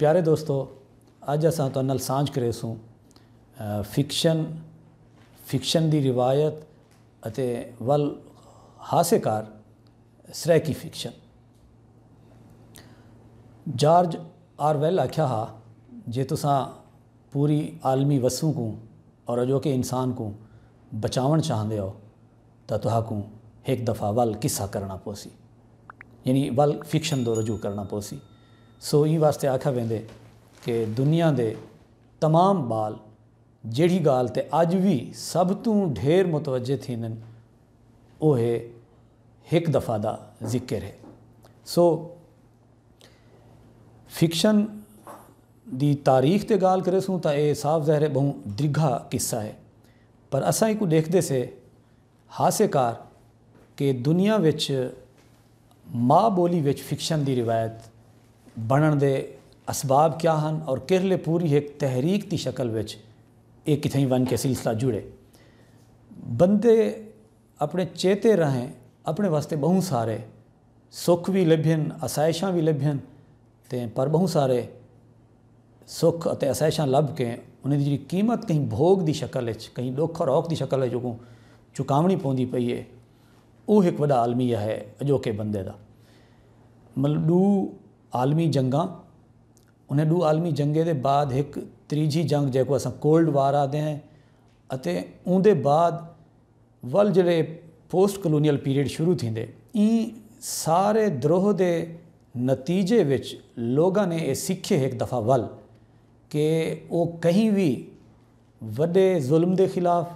प्यारे दोस्तों, अज असां तुहाडे नाल सांझ करेसूं फिक्शन दी रिवायत अते वल हासेकार सरैकी फिक्शन। जॉर्ज ऑरवेल आख्या हा, जे तुसां पूरी आलमी वसूं को और अजोके इंसान को बचावन चाहते हो तो तुहाकू एक दफ़ा वल किस्सा करना पोसी, यानी वल फिक्शन दो रजू करना पोसी। सो ई वास्ते आख्या वेंदे कि दुनिया दे तमाम बाल जिहड़ी गाल ते अज भी सब तो ढेर मुतवजे थींदन वो है एक दफ़ा दा जिक्र है। सो फिक्शन दी तारीख ते गाल करेसूं तो ये साफ ज़ाहिर है बहु दीर्घा किस्सा है, पर असां को देखते से हासेकार कि दुनिया विच माँ बोली विच फिक्शन दी रिवायत बनन दे असबाब क्या हैं और किरले पूरी एक तहरीक की शक्ल विच एक किथई वन के सिलसिला जुड़े। बंदे अपने चेते रहें अपने वास्ते बहुत सारे सुख भी लभ्यन आसाइशां भी लभ्यन ते पर बहुत सारे सुख और आसाइशां लभ के उन्हें जी कीमत कहीं भोग की शक्ल कहीं दुख और औख की शक्ल जो चुकावनी पौंदी पई है, वो एक वड़ा आलमिया है अजोके बंदे का। मतलब दू आलमी जंगा, उन्हें दू आलमी जंगे के बाद एक तीजी जंग जो अस कोल्ड वार आते हैं अते उनके बाद वल जड़े पोस्ट कलोनीयल पीरियड शुरू थींदे ई सारे द्रोह के नतीजे विच लोगों ने यह सीखे एक दफ़ा वल कि वो कहीं भी वड्डे जुल्म के खिलाफ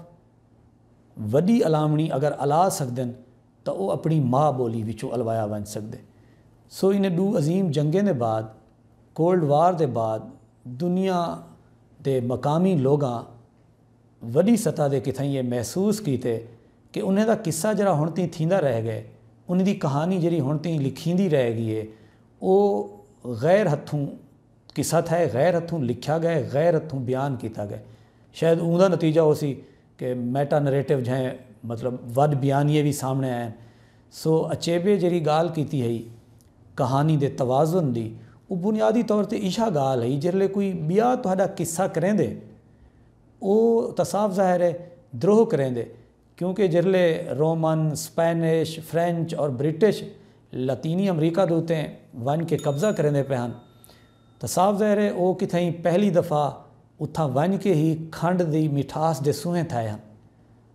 वड्डी अलामणी अगर अला सकदन तो वो अपनी माँ बोली विचों अलवाया वन सकते। सो इन्हें दू अजीम जंगें के बाद कोल्ड वार के बाद दुनिया के मकामी लोगां वड्डी सतह के किथई ये महसूस किए कि उन्हें दा किस्सा जरा हुण ती थींदा रह गए, उन्हें दी कहानी जी हुण ती लिखींदी रह गई है, वो गैर हथों किस्सा था, गैर हथों लिखा गया, गैर हथों बयान किया गया। शायद उनका नतीजा हो सी कि मैटा नरेटिव जैं मतलब वड बयानिए भी सामने आए। सो अचेबे जी गाल की है कहानी के तवाजुन की, वो बुनियादी तौर पर इशा गाल है जिसले कोई बिया तुहाडा किस्सा करेंदे वो तो साफ ज़ाहिर है द्रोह करेंदे, क्योंकि जिसले रोमन स्पेनिश फ्रेंच और ब्रिटिश लतीनी अमरीका के उत्ते वन के कब्जा करेंदे पे हैं तो साफ ज़ाहिर है वो कितई पहली दफ़ा उथा वन के ही खंड की मिठास के सूहें थाए हैं।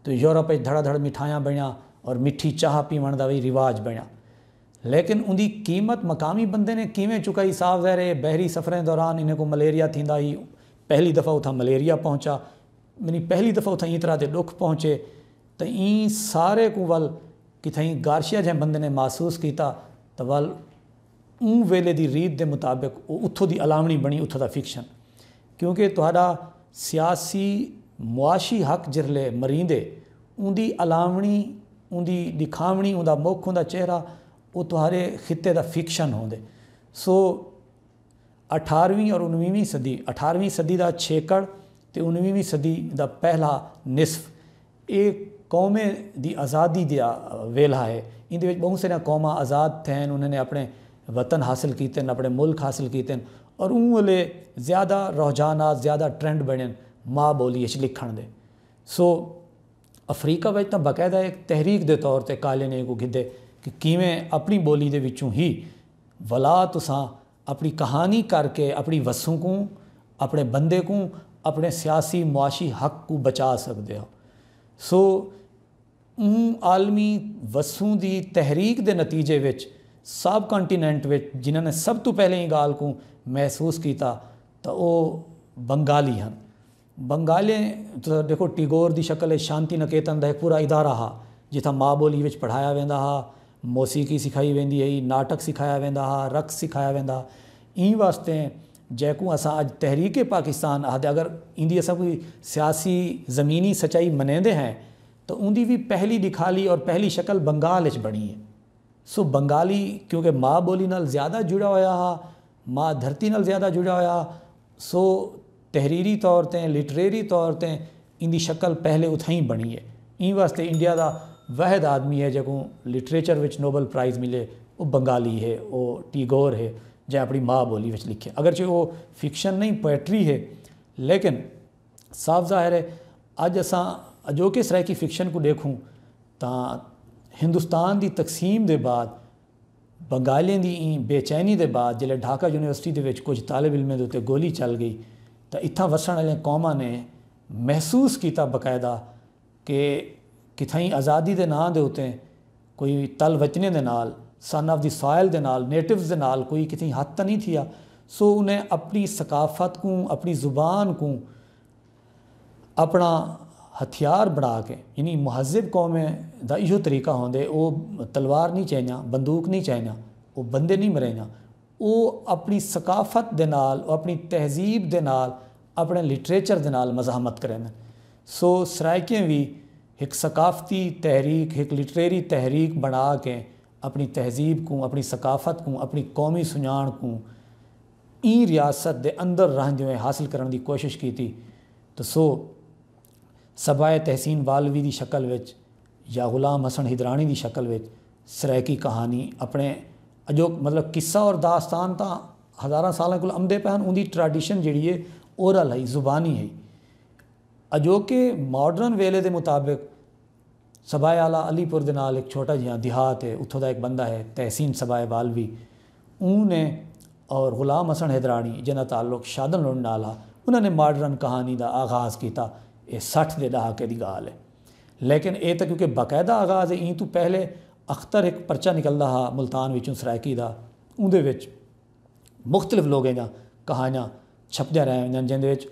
तो यूरोप धड़ाधड़ मिठाइयाँ बनिया और मिठी चाह पीवन का भी रिवाज बनिया, लेकिन उनकी कीमत मकामी बंदे ने किमें चुकाई साफ ज़ाहिर है। बहरी सफ़रें दौरान इन्हें को मलेरिया थींदा ही, पहली दफ़ा उथा मलेरिया पहुँचा, यानी पहली दफ़ा उथा ई तरह के दुख पहुँचे तो ई सारे को वल कितई गार्शिया जै बंदे ने महसूस किया तो वल ऊँ वेले की रीत के मुताबिक उतों की अलामणी बनी उतों का फिक्शन। क्योंकि तुहाडा सियासी मुआशी हक जिसले मरींदे उनकी अलामणी उनकी दिखावनी उनका मुख उनका चेहरा वो तुहारे खिते का फिक्शन होंदे। सो 18वीं और 19वीं सदी 18वीं सदी का छेकड़ तो 19वीं सदी का पहला निसफ एक कौमें की आज़ादी का वेला है। इन बहुत सारिया कौमां आज़ाद थे, उन्होंने अपने वतन हासिल किए, अपने मुल्क हासिल किए और उन वेले ज़्यादा रुझानात ज़्यादा ट्रेंड बने माँ बोली लिखण दे। सो अफ्रीका में तो बाकायदा एक तहरीक के तौर पर काले ने को गिदे कि किवें अपनी बोली के विचों ही वला तुसां अपनी कहानी करके अपनी वसूं को अपने बंदे को अपने सियासी मुआशी हक को बचा सकते हो। सो आलमी वसूं की तहरीक के नतीजे विच सब कॉन्टीनेंट विच जिन्होंने सब तो पहले ही गाल को महसूस किया तो वो बंगाली हैं। बंगाली तो देखो टिगोर की शक्ल शांति निकेतन का एक पूरा इदारा हा जिथा माँ बोली विच पढ़ाया वेंदा हा, मौसीकी सिखाई वेंदी है, नाटक सिखाया वेंदा हा, रक़्स सिखाया वेंदा। ई वास्ते जैकू असां अज तहरीक पाकिस्तान आखदे, अगर इंदी असां कोई सियासी ज़मीनी सच्चाई मनेंदे हैं तो उनकी भी पहली दिखाली और पहली शक्ल बंगाल विच बनी है। सो बंगाली क्योंकि माँ बोली नाल ज़्यादा जुड़ा होया हा, माँ धरती नाल ज़्यादा जुड़ा होया, सो तहरीरी तौर पर लिटरेरी तौर पर इनकी शक्ल पहले उथा ही बनी है। ई वास्ते इंडिया का वहद आदमी है जो लिटरेचर विच नोबल प्राइज़ मिले वो बंगाली है, वो टिगोर है, ਜਾਂ ਆਪਣੀ ਮਾਂ ਬੋਲੀ ਵਿੱਚ ਲਿਖੇ। ਅਗਰਚੇ ਉਹ ਫਿਕਸ਼ਨ ਨਹੀਂ, ਪੋਇਟਰੀ ਹੈ, लेकिन साफ ज़ाहिर है अज असां अजोके सराय की फिक्शन को देखूँ तो हिंदुस्तान की तकसीम के बाद बंगालियों की बेचैनी के बाद जिले ढाका यूनिवर्सिटी के कुछ तालिब इलमें के उत्ते गोली चल गई तो इत्थां वसण वाले कौमां ने महसूस किया बकायदा कि किथाई आज़ादी के नाँ के उत्ते कोई तल वचने के नाल सन ऑफ द सॉयल के नाल नेटिव्स के नाल कोई कितनी हद तो नहीं थिया। सो उन्हें अपनी सकाफत को, अपनी ज़ुबान को अपना हथियार बना के, यानी महज़िब कौमें दा इहो तरीका होंदे, वो तलवार नहीं चाहिए, बंदूक नहीं चाहिए, वो बंदे नहीं मरेना, वो अपनी सकाफत दे नाल, अपनी तहजीब दे नाल, अपने लिटरेचर दे नाल मज़ाहमत करें। सो सराइकियाँ भी एक सकाफती तहरीक, एक लिटरेरी तहरीक बना के अपनी तहजीब को, अपनी सकाफत को, अपनी कौमी सुञाण को ई रियासत दे अंदर रहंदे हुए हासिल करने की कोशिश की थी। तो सो सबाए तहसीन वालवी की शक्ल विच या गुलाम हसन हिदरानी की शक्ल विच सराइकी कहानी अपने अजो मतलब किस्सा और दास्तान तो हज़ारां सालों को अंदे पैन, उनकी ट्राडिशन जी है ओरल है, जुबानी है। अजोके मॉडर्न वेले के मुताबिक सबाए आला अलीपुर के नाल एक छोटा जिहा देहात है, उत्थों का एक बंदा है तहसीन सबाए वालवी, उन्हें और गुलाम हसन हैदरानी जिन्हें ताल्लुक शादन लुंड नाल हा, उन्होंने मॉडर्न कहानी का आगाज़ किया। ये 60 के दहाके की गाल है, लेकिन ये तो क्योंकि बाकायदा आगाज़ है, ई तो पहले अख्तर एक पर्चा निकलता हा मुल्तान विचों सराइकी का, उहदे विच मुख्तलिफ लोगों दा कहानियाँ छपदियां रहियां, जिहदे विच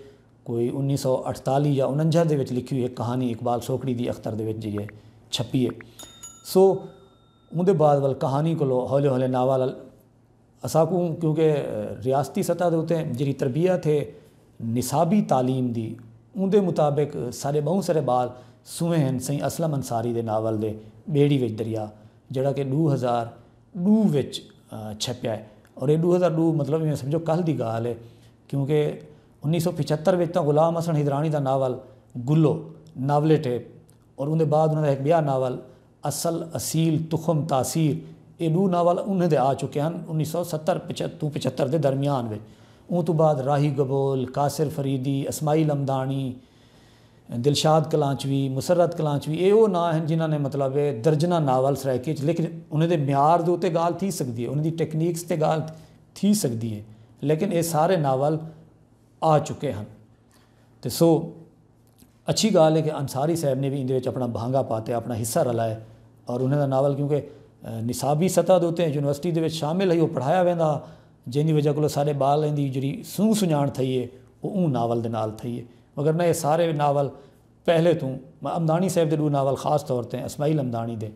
कोई 1948 या 49 के लिखी हुई एक कहानी इकबाल सोकड़ी की अख्तर दे विच जी है छपी है। सो उहदे बाद वाल कहानी को हौले हौले नावल असाकू, क्योंकि रियासती सतह के उत्ते जी तरबियत है निसाबी तालीम की, उनके मुताबिक सारे बहुत सारे बाल सुवे हैं सही असलम अंसारी के नावल दे बेड़ी विच दरिया, जोड़ा कि 2002 विच छपया है। और ये 2002 मतलब मैं समझो कल की गाल है, क्योंकि 1975 में तो गुलाम हसन हिदरानी का नावल गुल्लो नावलेट है, और उनके बाद उन्होंने एक ब्याह नावल असल असील तुखम तासीर, ये 2 नावल उन्हें आ चुके हैं 1970-75 के दरमियान में। उन तो बाद राही गबोल, कासिर फरीदी, असमाइल अमदानी, दिलशाद कलांचवी, मुसरत कलांचवी, ये वो ना हैं जिन्होंने मतलब दर्जना नावल सराइकी, लेकिन उन्हें म्यार के उत्ते गाल थी सकती है, उन्हें टेक्नीक्स ते गाल थी सकती है, लेकिन ये सारे नावल आ चुके हैं। तो सो अच्छी गाल है कि अंसारी साहब ने भी इन अपना भांगा पाते, अपना हिस्सा रलाए, और उन्हें नावल क्योंकि निसाबी सतह के उत्ते यूनिवर्सिटी के शामिल है, वो पढ़ाया वेंदा, जिंदी वजह को सारे बालें की जी सूह सुञाण थी है वो ऊँ नावल के नाल थी है। मगर ना ये सारे नावल पहले तो अमदानी साहब के 2 नावल खास तौर पर इसमाइल अमदानी दे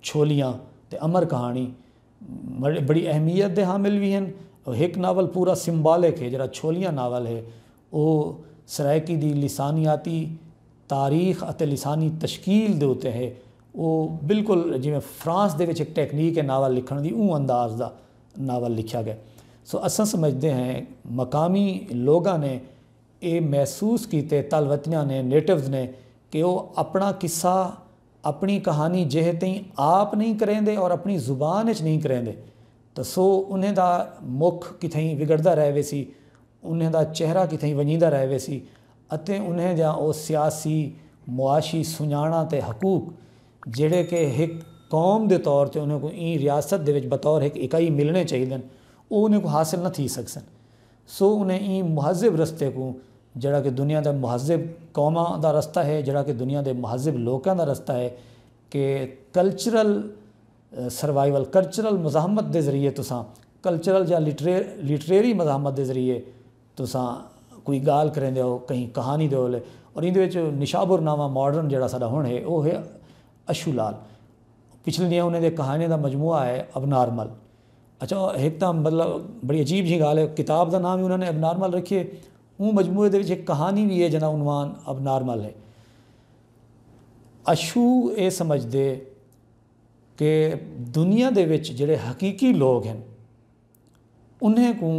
छोलियाँ ते अमर कहानी बड़ी अहमियत के हामिल भी हैं। एक नावल पूरा सिंबॉलिक है, जरा छोलियाँ नावल है वो सराइकी की लिसानियाती तारीख अते लिसानी तश्कील के उत्ते है, वो बिल्कुल जिमें फ्रांस के एक टैक्नीक है नावल लिखण की, ऊँ अंदाज का नावल लिखा गया। सो असां समझते हैं मकामी लोगों ने ये महसूस किए, तलवतनियां ने, नेटिव्स ने, कि वो अपना किस्सा अपनी कहानी जेह तई आप नहीं करेंदे और अपनी जुबान च नहीं करेंदे, तो सो उन्हें दा मुख किथई विगड़दा रह वेसी, उन्हें दा चेहरा किथई वंजीदा रह वेसी, अते उन्हें जा वो सियासी मुआशी सुञाणा ते हकूक जेड़े कि एक कौम के तौर पर उन्हें को ई रियासत दे विच बतौर एक इकाई मिलने चाहिए, वो उन्हें को हासिल न थी सकसन। सो उन्हें ई महज़िब रस्ते को जड़ा कि दुनिया का महज़िब कौमां का रस्ता है, जड़ा कि दुनिया के महज़िब लोगों का रस्ता है, कि कल्चरल सर्वाइवल, कल्चरल मज़ाहमत के जरिए तुसां कल्चरल या लिटरेरी मज़ाहमत के जरिए तुसां कोई गाल करेंदे हो, कहीं कहानी दे होले। और इहदे निशाबुरनामा मॉडर्न जड़ा साडा हुण है वो है अशूलाल, पिछले दियाँ उन्हें कहानियों का मजमुआ है अबनार्मल। अच्छा, एक तो मतलब बड़ी अजीब जी गाल है, किताब का नाम ही उन्होंने अबनार्मल रखी है, वो मजमूए के एक कहानी भी है जिन्ना उनवान अबनार्मल है। अशू ये समझते कि दुनिया दे विच जिहड़े हकीकी लोग हैं उन्हें को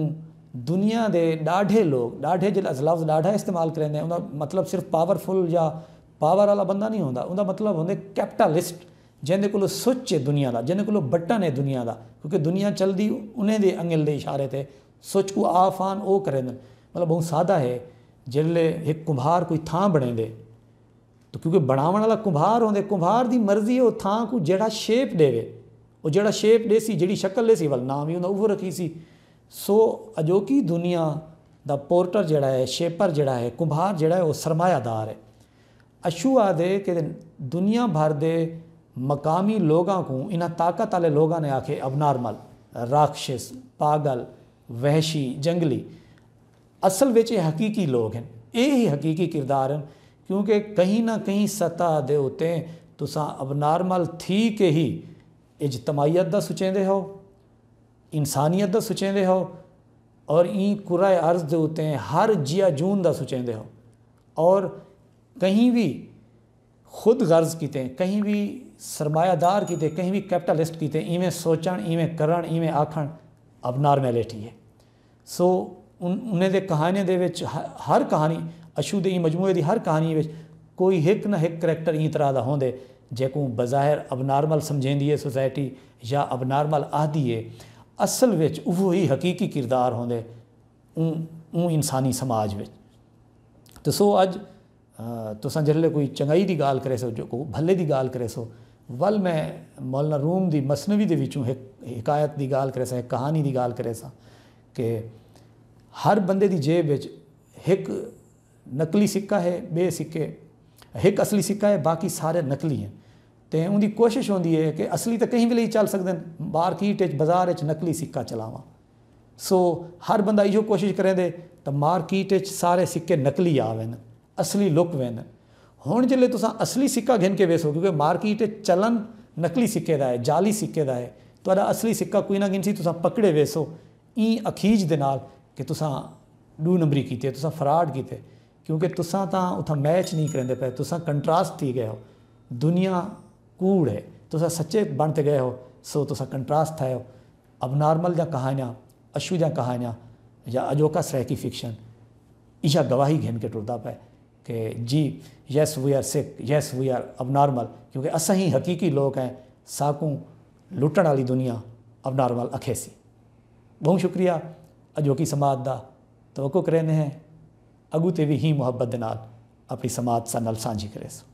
दुनिया के डाढ़े लोग, डाढ़े जो लफ्ज़ डाढ़ा इस्तेमाल करेंगे उनका मतलब सिर्फ पावरफुल या पावर वाला बंदा नहीं होंदा, उनका मतलब होंगे कैपिटलिस्ट जिंदे कोल सुच है दुनिया का, जिंदे कोल बटन है दुनिया का, क्योंकि दुनिया चलती उन्हें दे अंगल के इशारे ते सुच को आफान वो करें। मतलब बहुत सादा है, जिसले एक कुम्हार कोई थां बने दे तो क्योंकि बनावन वाला कुम्हार होंदे, कुम्हार की मर्जी है वो थां को जेड़ा शेप देवे, वो जेड़ा शेप दे सी, जी शक्ल दे सी, वाल नाम ही वो रखी सी। सो अजोकी दुनिया दा पोर्टर जड़ा है, शेपर जड़ा है, कुम्हार जड़ा है, वो सरमायादार है। अशू आदे कि दुनिया भर दे मकामी लोगों को इन्हां ताकत वाले लोगों ने आखे अब नॉर्मल, राक्षस, पागल, वहशी, जंगली, असल विच हकीकी लोग हैं, ये ही हकीकी किरदार हैं। क्योंकि कहीं ना कहीं सतह दे उत्ते तुसां अब नॉर्मल थी के ही इजतमाहीयत दा सोचेंदे हो, इंसानियत दा सोचेंदे हो, और ई कुराए अर्ज़ दे उत्ते हर जिया जून दा सोचेंदे हो, और कहीं भी खुद गर्ज किते, कहीं भी सरमायादार किते, कहीं भी कैपिटलिस्ट किते इवें सोचण, इवें करन, इवें आखण अब नॉर्मैलिटी है। सो उन्हें दे कहानियों दे विच हर कहानी अशू दे मजमूए की हर कहानी विच कोई एक ना एक करैक्टर ई तरह का होंदे जेको बज़ाहिर अब नॉर्मल समझेंदी है सोसाइटी या अब नॉर्मल आदि है, असल विच वो ही हकीकी किरदार होंदे इंसानी समाज विच। तो सो अज तुसां जिसले कोई चंगाई की गाल करे सो, जो को भले की गाल करे सो, वल मैं मौलाना रूम की मसनवी के विचों एक हिकायत की गाल करे सा, एक कहानी की गाल करे सा कि हर बंदे की जेब विच एक नकली सिक्का है, बे सिक्के, एक असली सिक्का है, बाकी सारे नकली हैं। तो उनकी कोशिश होती है कि असली तो कहीं भी चल सकते हैं, मार्केट बाजार नकली सिक्का चलावा। सो हर बंदा इहो कोशिश करें दे तो मार्केट सारे सिक्के नकली आवेन, असली लुक वेन। हुण जिसले तुसां असली सिक्का घिन के वेसो, क्योंकि मार्केट चलन नकली सिक्के का है, जाली सिक्के का है, तो असली सिक्का कोई ना गिनसी तुसां पकड़े वेसो ई अखीज दे नाल कि तुसां दू नंबरी कीते, तुसां फ्रॉड कीते, क्योंकि तुसां तां उत्थां मैच नहीं करेंदे पे, तुसां कंट्रास्ट थी गए हो। दुनिया कूड़ है, तुसां सच्चे बनते गए हो, सो तुसां कंट्रास्ट थे हो। अब नॉर्मल जा कहानियाँ, अशू जा कहानियाँ या अजोका सराय की फिक्शन इहा गवाही घिन के टुरदा पे कि जी yes we are sick, yes we are abnormal, क्योंकि असां ही हकीकी लोग हैं, साकू लुटण वाली दुनिया अब नॉर्मल अखेसी। बहुत शुक्रिया अजोकी समाज का, तवक्को करें हैं अगू ते भी ही मुहब्बत दे नाल अपनी समाज सा नल सांझी करे सो।